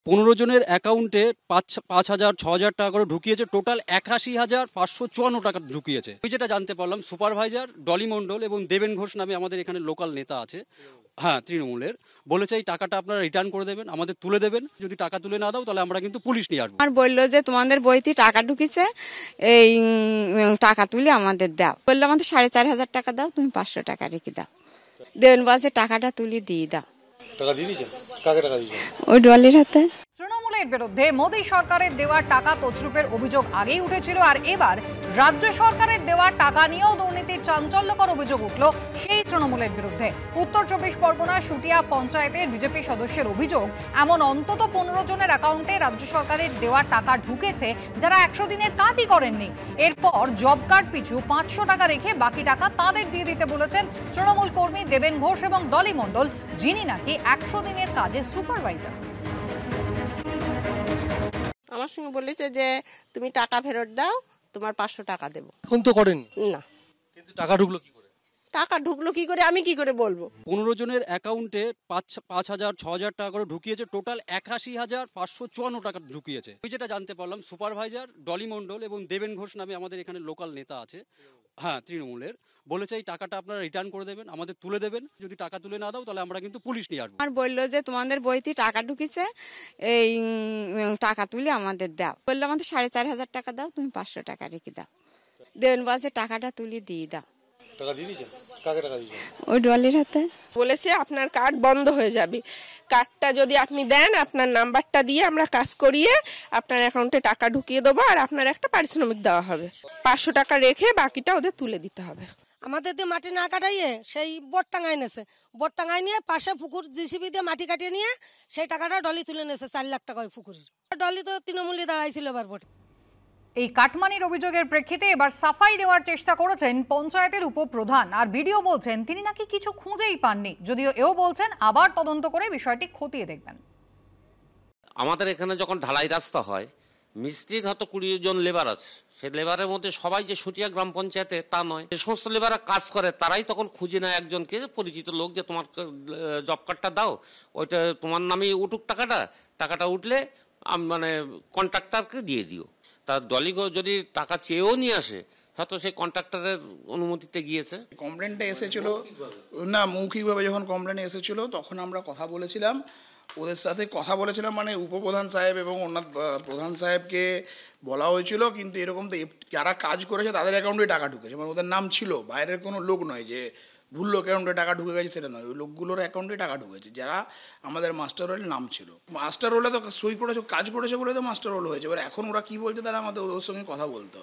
15 জনের অ্যাকাউন্টে 5,000 6,000 টাকা করে ঢুকিয়েছে, টোটাল 81,554 টাকা ঢুকিয়েছে। আমি যেটা জানতে পারলাম, সুপারভাইজার ডলি মণ্ডল এবং দেবেন ঘোষ নামে আমাদের এখানে লোকাল নেতা আছে, হ্যাঁ তৃণমূলের, বলেছে এই টাকাটা আপনারা রিটার্ন করে দেবেন, আমাদের তুলে দেবেন। যদি টাকা তুলে না দাও তাহলে আমরা কিন্তু পুলিশ নিয়ে আসবো। আর বললো যে তোমাদের বইতে টাকা ঢুকিছে, এই টাকা তুলে আমাদের দাও। বললো আমাদের 4,500 টাকা দাও, তুমি 500 টাকা রেখে দাও। দেবেন বলছে টাকাটা তুলে দিয়ে দাও। টাকা দিয়ে দিয়েছেন? কাকে টাকা দিয়েছেন? ওই ডলির হাতে। তৃণমূলের বিরুদ্ধে মোদী সরকারের দেওয়া টাকা তছরূপের অভিযোগ আগেই উঠেছিল, আর এবার রাজ্য সরকারের দেওয়া টাকা নিয়েও দুর্নীতির চাঞ্চল্যকর অভিযোগ উঠল সেই তৃণমূলের বিরুদ্ধে। উত্তর 24 পরগনা সুটিয়া পঞ্চায়েতের বিজেপি সদস্যের অভিযোগ, এমন অন্তত 15 জনের অ্যাকাউন্টে রাজ্য সরকারের দেওয়া টাকা ঢুকেছে যারা 100 দিনের কাজই করেননি। এরপর জব কার্ড পিছু 500 টাকা রেখে বাকি টাকা তাদের দিয়ে দিতে বলেছেন তৃণমূল কর্মী দেবেন ঘোষ এবং ডলি মণ্ডল, যিনি নাকি 100 দিনের কাজের সুপারভাইজার। আমার সঙ্গে বলেছে যে তুমি টাকা ফেরত দাও, তোমার 500 টাকা দেবো। এখন তো করেন না, কিন্তু টাকা ঢুকলো কি করে? টাকা ঢুকলো কি করে আমি কি করে বলবো? 15 জনের অ্যাকাউন্টে 5,000 6,000 টাকা করে ঢুকিয়েছে, টোটাল 81,554 টাকা ঢুকিয়েছে। আমি যেটা জানতে পারলাম, সুপারভাইজার ডলি মণ্ডল এবং দেবেন ঘোষ নামে আমাদের এখানে লোকাল নেতা আছে, হ্যাঁ তৃণমূলের, বলেছে এই টাকাটা আপনারা রিটার্ন করে দেবেন, আমাদের তুলে দেবেন। যদি টাকা তুলে না দাও তাহলে আমরা কিন্তু পুলিশ নিয়ে আসবো। আর বললো যে তোমাদের বইতে টাকা ঢুকিছে, এই টাকা তুলে আমাদের দাও। বললো আমাদের 4,500 টাকা দাও, তুমি 500 টাকা রেখে দাও। দেবেন বলছে টাকাটা তুলে দিয়ে দাও। টাকা দিয়ে দিয়েছেন? কাকে টাকা দিয়েছেন? ওই ডলির হাতে। বলেছে আপনার কার্ড বন্ধ হয়ে যাবে, কার্ডটা যদি আপনি দেন আপনার নাম্বারটা দিয়ে আমরা কাজ করিয়ে আপনার অ্যাকাউন্টে টাকা ঢুকিয়ে দেবো, আর আপনার একটা পারিশ্রমিক দেওয়া হবে। 500 টাকা রেখে বাকিটা ওদের তুলে দিতে হবে। আমাদের দিয়ে মাটি না কাটাইয়ে সেই বোট টাঙাই নেছে, বোট টাঙাই নিয়ে পাশে পুকুর জিসিবি দিয়ে মাটি কাটিয়ে নিয়ে সেই টাকাটা ডলি তুলে নেছে 4 লাখ টাকা ওই পুকুরের। ডলি তো তৃণমূলে দাঁড়াইছিল এবার ভোটে। এই কাটমানির অভিযোগের প্রেক্ষিতে এবার সাফাই দেওয়ার চেষ্টা করেছেন পঞ্চায়েতের উপপ্রধান, আর ভিডিও বলছেন তিনি নাকি কিছু খুঁজেই পাননি, যদিও এও বলছেন আবার তদন্ত করে বিষয়টি খতিয়ে দেখবেন। আমাদের এখানে যখন ঢালাই রাস্তা হয়, মিস্ত্রির হয়তো 20 জন লেবার আছে, সেই লেবারের মধ্যে সবাই যে সুটিয়া গ্রাম পঞ্চায়েতে তা নয়। যে সমস্ত লেবাররা কাজ করে তারাই তখন খুঁজে নেয় একজনকে, পরিচিত লোক, যে তোমার জব কার্ডটা দাও, ওইটা তোমার নামে উঠুক, টাকাটা উঠলে মানে কন্ট্রাক্টরকে দিয়ে দিও। তার ডলি যদি টাকা চেয়েও নিয়ে আসে, হয়তো সেই কন্ট্রাক্টরের অনুমতিতে গিয়েছে। কমপ্লেনটা এসেছিল না, মৌখিকভাবে যখন কমপ্লেন এসেছিল তখন আমরা কথা বলেছিলাম, ওদের সাথে কথা বলেছিলাম, মানে উপপ্রধান সাহেব এবং অন্য প্রধান সাহেবকে বলা হয়েছিল, কিন্তু এরকম তো যারা কাজ করেছে তাদের অ্যাকাউন্টে টাকা ঢুকেছে, মানে ওদের নাম ছিল, বাইরের কোনো লোক নয় যে ভুল অ্যাকাউন্টে টাকা ঢুকে গেছে সেটা নয়, ওই লোকগুলোর অ্যাকাউন্টে টাকা ঢুকেছে যারা আমাদের মাস্টার রোলের নাম ছিল। মাস্টার রোলে তো সই করেছে, কাজ করেছে বলে তো মাস্টার রোল হয়েছে। এবার এখন ওরা কী বলছে তারা আমাদের ওদের সঙ্গে কথা বলতে হবে।